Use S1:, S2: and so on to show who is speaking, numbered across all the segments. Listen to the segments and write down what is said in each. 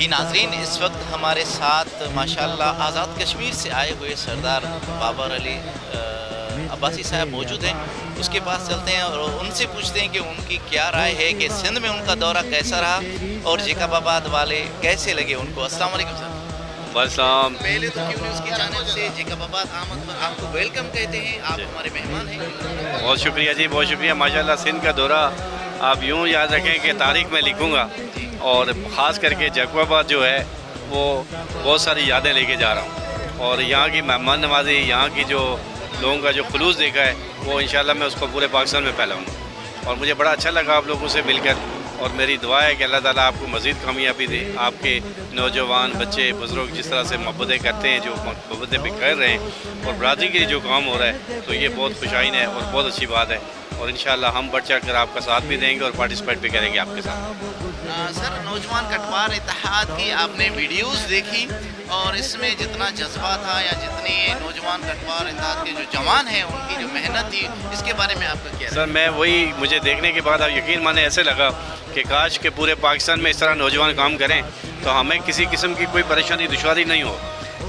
S1: جی ناظرین، اس وقت ہمارے ساتھ ماشاءاللہ آزاد کشمیر سے آئے ہوئے سردار بابر علی عباسی صاحب موجود ہیں. اس کے پاس چلتے ہیں اور ان سے پوچھتے ہیں کہ ان کی کیا رائے ہے کہ سندھ میں ان کا دورہ کیسا رہا اور جیکب آباد والے کیسے لگے ان کو. السلام علیکم سر.
S2: السلام.
S1: پہلے تو کیو نیوز کی جانب سے جیکب آباد آمد پر آپ کو ویلکم کہتے ہیں. آپ ہمارے مہمان ہیں.
S2: بہت شکریہ جی، بہت شکریہ. ماشاءاللہ سندھ کا دورہ آپ یوں یاد رکھیں کہ تاریخ میں لکھوں گا، اور خاص کر کے جیکب آباد جو ہے وہ بہت ساری یادیں لے کے جا رہا ہوں، اور یہاں کی مہمان نوازی، یہاں کی جو لوگوں کا جو خلوص دیکھا ہے وہ انشاءاللہ میں اس کو پورے پاکستان میں پھیلاؤں گا. اور مجھے بڑا اچھا لگا آپ لوگوں سے مل کر، اور میری دعا ہے کہ اللہ تعالیٰ آپ کو مزید کامیابی دے. آپ کے نوجوان بچے بزرگ جس طرح سے محبتیں کرتے ہیں، جو محبتیں بھی کر رہے ہیں، اور برادری کے لیے جو کام ہو رہا ہے، تو یہ بہت خوشائن ہے اور بہت اچھی بات ہے. اور انشاءاللہ ہم بڑھ چڑھ کر آپ کا ساتھ بھی دیں گے اور پارٹیسپیٹ بھی کریں گے آپ کے ساتھ.
S1: سر، نوجوان کٹوار اتحاد کی آپ نے ویڈیوز دیکھی اور اس میں جتنا جذبہ تھا یا جتنے نوجوان کٹوار اتحاد کے جو جوان ہیں ان کی جو محنت تھی، اس کے بارے میں آپ کا کیا ہے؟
S2: سر میں وہی، مجھے دیکھنے کے بعد آپ یقین مانے ایسے لگا کہ کاش کہ پورے پاکستان میں اس طرح نوجوان کام کریں تو ہمیں کسی قسم کی کوئی پریشانی دشواری نہیں ہو.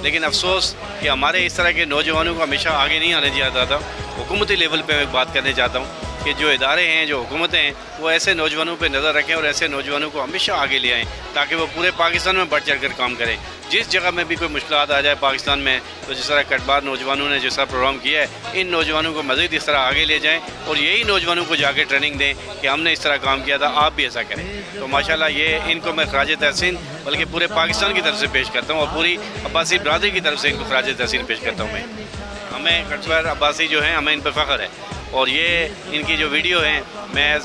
S2: لیکن افسوس کہ ہمارے اس طرح کے نوجوانوں کو ہمیشہ آگے نہیں آنے دیا جاتا. حکومتی لیول پہ میں بات کرنے چاہتا ہوں کہ جو ادارے ہیں، جو حکومتیں ہیں، وہ ایسے نوجوانوں پہ نظر رکھیں اور ایسے نوجوانوں کو ہمیشہ آگے لے آئیں تاکہ وہ پورے پاکستان میں بڑھ چڑھ کر کام کریں. جس جگہ میں بھی کوئی مشکلات آ جائے پاکستان میں، تو جس طرح کٹبار نوجوانوں نے جس طرح پروگرام کیا ہے، ان نوجوانوں کو مزید اس طرح آگے لے جائیں اور یہی نوجوانوں کو جا کے ٹریننگ دیں کہ ہم نے اس طرح کام کیا تھا، آپ بھی ایسا کریں. تو ماشاءاللہ یہ ان کو میں خراج تحسین بلکہ پورے پاکستان کی طرف سے پیش کرتا ہوں، اور پوری عباسی برادری کی طرف سے ان کو خراج تحسین پیش کرتا ہوں. میں ہمیں کٹبار عباسی جو ہیں، ہمیں ان پہ فخر ہے. اور یہ ان کی جو ویڈیو ہیں، میں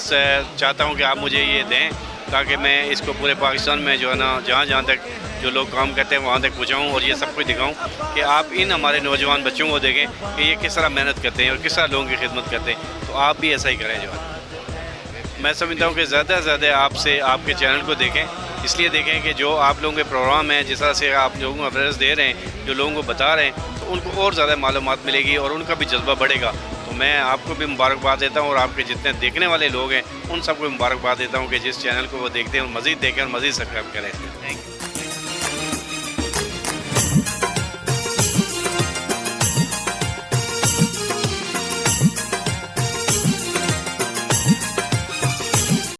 S2: چاہتا ہوں کہ آپ مجھے یہ دیں تاکہ میں اس کو پورے پاکستان میں جو ہے نا جہاں تک جو لوگ کام کرتے ہیں وہاں تک پہنچاؤں اور یہ سب کچھ دکھاؤں کہ آپ ان ہمارے نوجوان بچوں کو دیکھیں کہ یہ کس طرح محنت کرتے ہیں اور کس طرح لوگوں کی خدمت کرتے ہیں. تو آپ بھی ایسا ہی کریں. جو ہے میں سمجھتا ہوں کہ زیادہ سے زیادہ آپ کے چینل کو دیکھیں، اس لیے دیکھیں کہ جو آپ لوگوں کے پروگرام ہیں، جس طرح سے آپ لوگوں کو ریفرنس دے رہے ہیں، جو لوگوں کو بتا رہے ہیں، تو ان کو اور زیادہ معلومات ملے گی اور ان کا بھی جذبہ بڑھے گا. تو میں آپ کو بھی مبارکباد دیتا ہوں اور آپ کے جتنے دیکھنے والے لوگ ہیں ان سب کو مبارکباد دیتا ہوں کہ جس چینل کو وہ دیکھتے ہیں مزید دیکھیں اور مزید سبسکرائب کریں. Thank you.